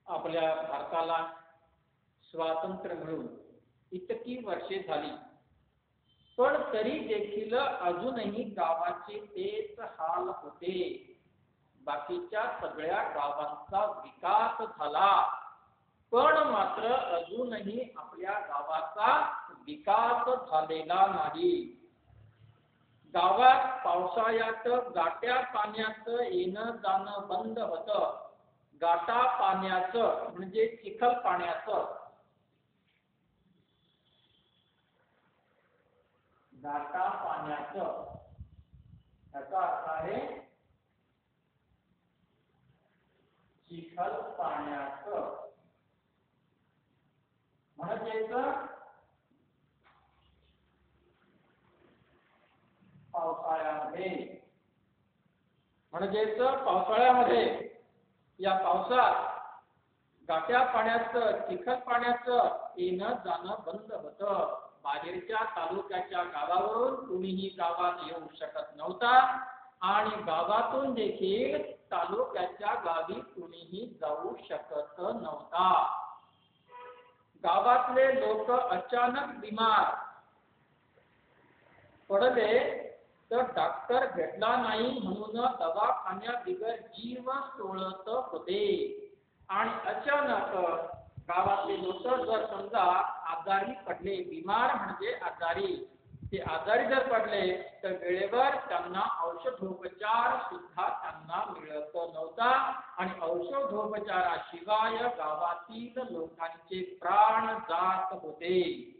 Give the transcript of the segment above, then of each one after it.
आपल्या भारताला स्वातंत्र्य मिळून इतकी वर्षे झाली, पण तरी देखील अजूनही गावाचे तेच हाल होते. बाकीच्या सगळ्या गावांचा विकास झाला, पण मात्र अजूनही आपल्या गावाचा विकास झालेला नाही. गावात पावसाळ्यात गाट्या पाण्याचं येणं जाणं बंद होतं. गाटा पाण्याचं म्हणजे चिखल पाण्याचं, गाटा पाण्याचं याचा अर्थ आहे चिखल पाण्याचं. म्हणजेच पावसाळ्यामध्ये या पावसात गाट्या पाण्याचं चिखल पाण्याचं येणं जाणं बंद होतं. बाहेरच्या तालुक्याच्या गावावरून कुणीही गावात येऊ शकत नव्हता आणि गावातून देखील तालुक्याच्या गावी कुणीही जाऊ शकत नव्हता. गावातले लोक अचानक बिमार पडले तर डॉक्टर भेटला नाही म्हणून दवाखान्यात बिगर जीव सोडत होते. आणि अचानक गावातले लोक जर समजा आजारी पडले, बिमार म्हणजे आजारी, ते आजारी जर पडले तर वेळेवर त्यांना औषधोपचार सुद्धा त्यांना मिळत नव्हता आणि औषधोपचाराशिवाय गावातील लोकांचे प्राण जात होते.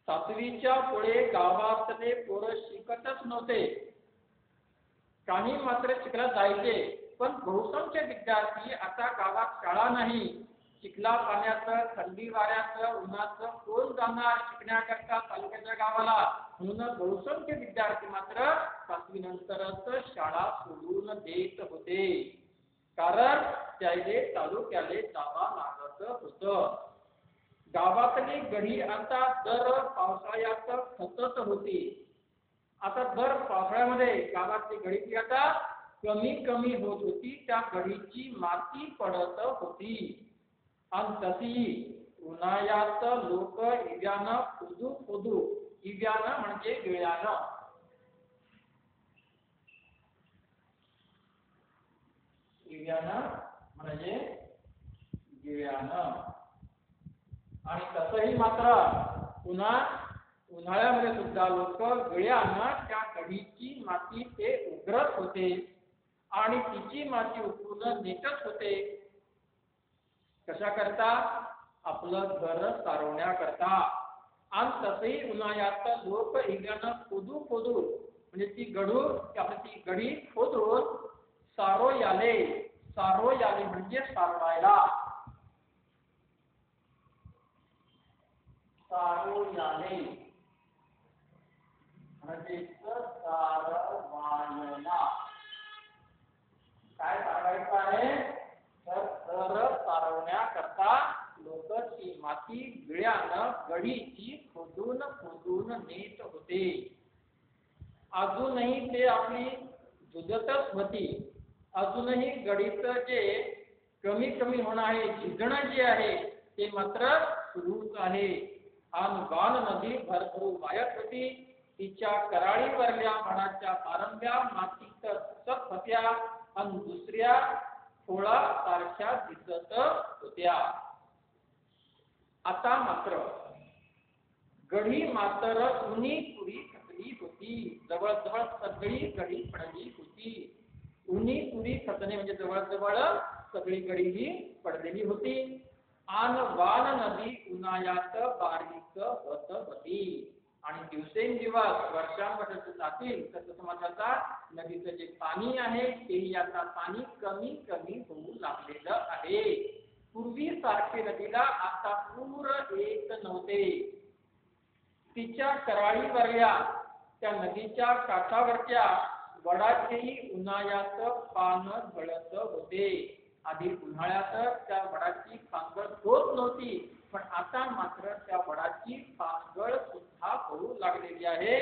7वीच्या पुढे गावातले पोरं शिकतच नव्हते. काही मात्र शिकला जायचे, पण बहुसंख्य विद्यार्थी आता गावात शाळा नाही. चिखला पाण्याचं, थंडी वाऱ्याचं, उन्हाचं कोण जाणार शिकण्याकरता तालुक्याच्या गावाला, म्हणून बहुसंख्य विद्यार्थी मात्र 7वी नंतरच शाळा सोडून देत होते, कारण त्याले तालुक्याले जावा लागत होतं. गावातली गढी आता दर पावसाळ्यात खचत होती. आता दर पावसाळ्यामध्ये गावातली गढी आता कमी कमी होत होती. त्या गढीची माती पडत होती आणि तशी उन्हाळ्यात लोक इव्यानं खोदू, इव्यानं म्हणजे गिळ्यानं, इव्यानं म्हणजे गिळ्यानं. आणि तसंही मात्र उन्हाळ्यामध्ये सुद्धा लोक गिळ्यानं त्या गढीची माती ते उघडत होते आणि तिची माती उकळून नेटत होते. कशा करता? आपलं घर सारवण्याकरता. आणि तसंही उन्हाळ्यात लोक इव्यानं खोदू म्हणजे ती गढी खोदून सारोयाले म्हणजे सारवायला, सारोयाले म्हणजे सारवायला. काय सारवायचं आहे? तर सारवण्याकरता लोक ती माती गिळ्यानं गढीची खोदून नेत होते. अजूनही ते आपली झुजतच होती. अजूनही गढीचं जे कमी होणं आहे, झिजणं जे आहे ते मात्र सुरूच आहे. आणि बाण नदी भरभरून वाहत होती. तिच्या कराळीवरल्या वडाच्या पारंब्या मातीत दिसत होत्या आणि दुसऱ्या खोळा सारख्या दिसत होत्या. आता मात्र गढी मात्र उन्ही पुरी खचली होती. जवळजवळ सगळी गढी पडली होती. उन्ही पुरी खचणे म्हणजे जवळजवळ सगळी गढी ही पडलेली होती. आणि वान नदी उन्हाळ्यात बारीक होत होती आणि दिवसेंदिवस वर्षांवर्ष जातील तसं समाजाचा नदीचं जे पाणी आहे तेही आता पाणी कमी होऊ लागलेलं आहे. पूर्वी सारखे नदीला आता पूर येत नव्हते. तिच्या कराळीवरल्या त्या नदीच्या काठावरच्या वडाचेही उन्हाळ्यात पान गळत होते. आधी उन्हाळ्यात त्या वडाची पानगळ होत नव्हती, पण आता मात्र त्या वडाची पानगळ सुद्धा होऊ लागलेली आहे.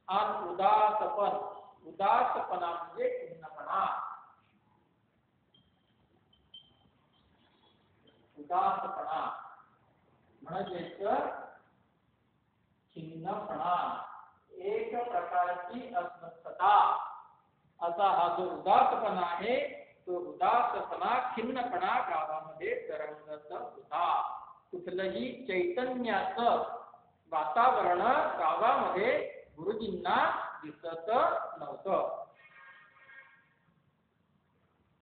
आणि उदासपणा म्हणजे खिन्नपणा. उदासपणा म्हणजेच खिन्नपणा, एक प्रकारची अस्वस्थता, असा हा जो उदासपणा आहे तो उदासपणा खिन्नपणा गावामध्ये तरंगत होता. कुठलंही चैतन्याचं वातावरण गावामध्ये गुरुजींना दिसत नव्हतं.